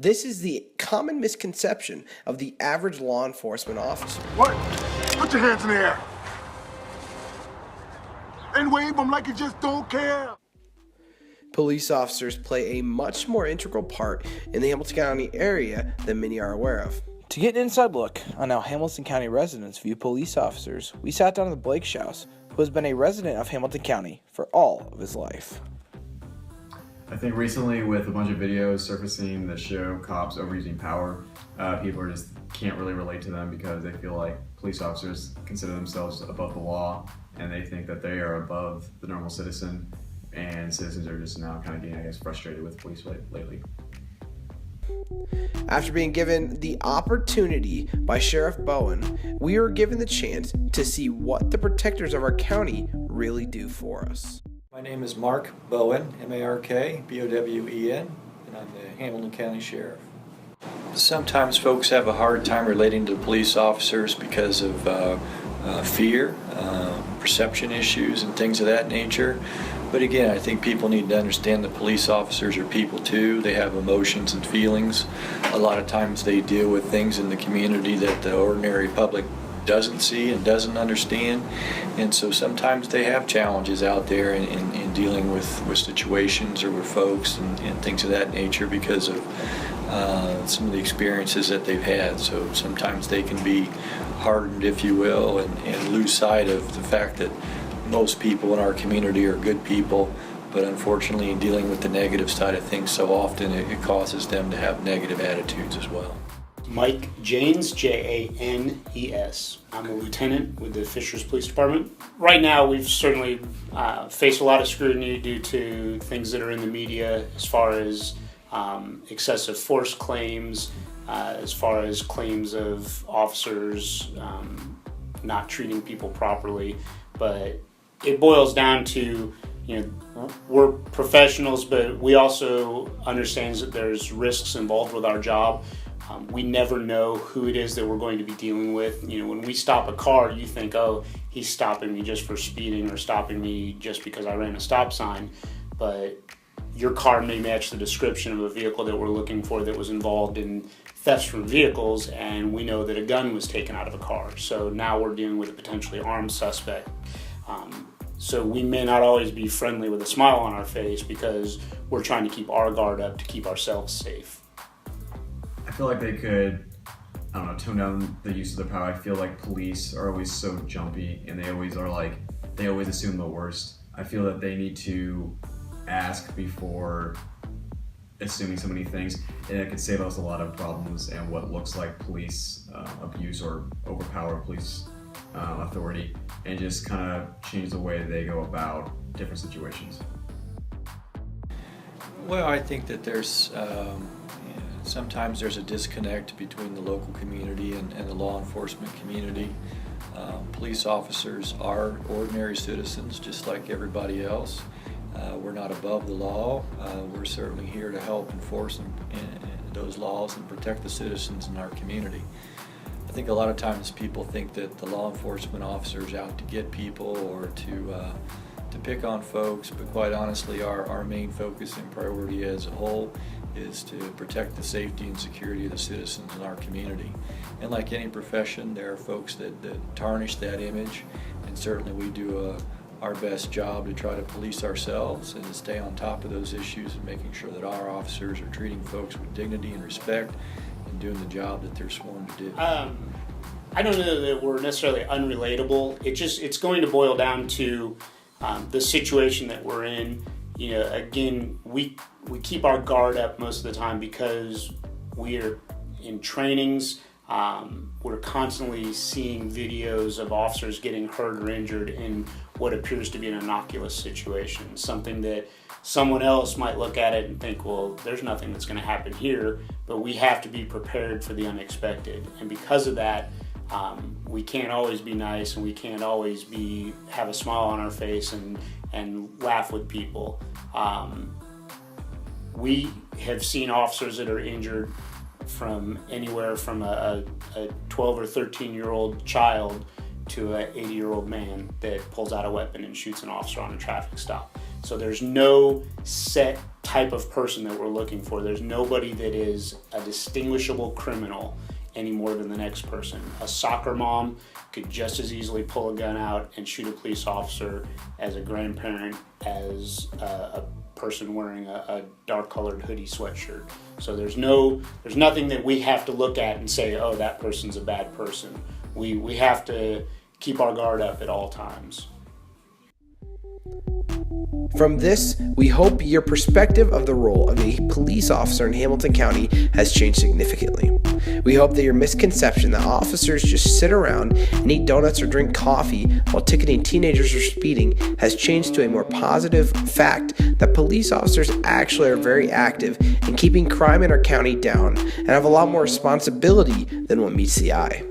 This is the common misconception of the average law enforcement officer. What? Put your hands in the air. And wave them like you just don't care. Police officers play a much more integral part in the Hamilton County area than many are aware of. To get an inside look on how Hamilton County residents view police officers, we sat down with Blake Schaus, who has been a resident of Hamilton County for all of his life. I think recently with a bunch of videos surfacing that show cops overusing power, people are just can't really relate to them because they feel like police officers consider themselves above the law and they think that they are above the normal citizen, and citizens are just now kind of getting, I guess, frustrated with police lately. After being given the opportunity by Sheriff Bowen, we were given the chance to see what the protectors of our county really do for us. My name is Mark Bowen, M-A-R-K, B-O-W-E-N, and I'm the Hamilton County Sheriff. Sometimes folks have a hard time relating to police officers because of fear, perception issues, and things of that nature. But again, I think people need to understand that police officers are people too. They have emotions and feelings. A lot of times they deal with things in the community that the ordinary public doesn't see and doesn't understand, and so sometimes they have challenges out there in dealing with situations or with folks and things of that nature because of some of the experiences that they've had. So sometimes they can be hardened, if you will, and lose sight of the fact that most people in our community are good people, but unfortunately in dealing with the negative side of things so often it causes them to have negative attitudes as well. Mike Janes, Janes. I'm a lieutenant with the Fishers Police Department. Right now, we've certainly faced a lot of scrutiny due to things that are in the media as far as excessive force claims, as far as claims of officers not treating people properly. But it boils down to, we're professionals, but we also understand that there's risks involved with our job. We never know who it is that we're going to be dealing with. When we stop a car, you think, oh, he's stopping me just for speeding or stopping me just because I ran a stop sign. But your car may match the description of a vehicle that we're looking for that was involved in thefts from vehicles, and we know that a gun was taken out of a car. So now we're dealing with a potentially armed suspect. So we may not always be friendly with a smile on our face because we're trying to keep our guard up to keep ourselves safe. I feel like they could, tone down the use of their power. I feel like police are always so jumpy and they always assume the worst. I feel that they need to ask before assuming so many things, and it could save us a lot of problems and what looks like police abuse or overpower police authority, and just kind of change the way they go about different situations. Well, I think that there's sometimes there's a disconnect between the local community and the law enforcement community. Police officers are ordinary citizens just like everybody else. We're not above the law. We're certainly here to help enforce those laws and protect the citizens in our community. I think a lot of times people think that the law enforcement officer is out to get people or to pick on folks, but quite honestly our main focus and priority as a whole is to protect the safety and security of the citizens in our community. And like any profession, there are folks that tarnish that image, and certainly we do our best job to try to police ourselves and to stay on top of those issues and making sure that our officers are treating folks with dignity and respect and doing the job that they're sworn to do. I don't know that we're necessarily unrelatable. It's going to boil down to the situation that we're in. Again, we keep our guard up most of the time because we are in trainings. We're constantly seeing videos of officers getting hurt or injured in what appears to be an innocuous situation, something that someone else might look at it and think, well, there's nothing that's going to happen here, but we have to be prepared for the unexpected. And because of that, we can't always be nice and we can't always have a smile on our face and laugh with people. We have seen officers that are injured from anywhere from a 12 or 13-year-old child to an 80-year-old man that pulls out a weapon and shoots an officer on a traffic stop. So there's no set type of person that we're looking for. There's nobody that is a distinguishable criminal any more than the next person. A soccer mom could just as easily pull a gun out and shoot a police officer as a grandparent, as a person wearing a dark colored hoodie sweatshirt. So there's nothing that we have to look at and say, oh, that person's a bad person. We have to keep our guard up at all times. From this, we hope your perspective of the role of a police officer in Hamilton County has changed significantly. We hope that your misconception that officers just sit around and eat donuts or drink coffee while ticketing teenagers or speeding has changed to a more positive fact that police officers actually are very active in keeping crime in our county down and have a lot more responsibility than what meets the eye.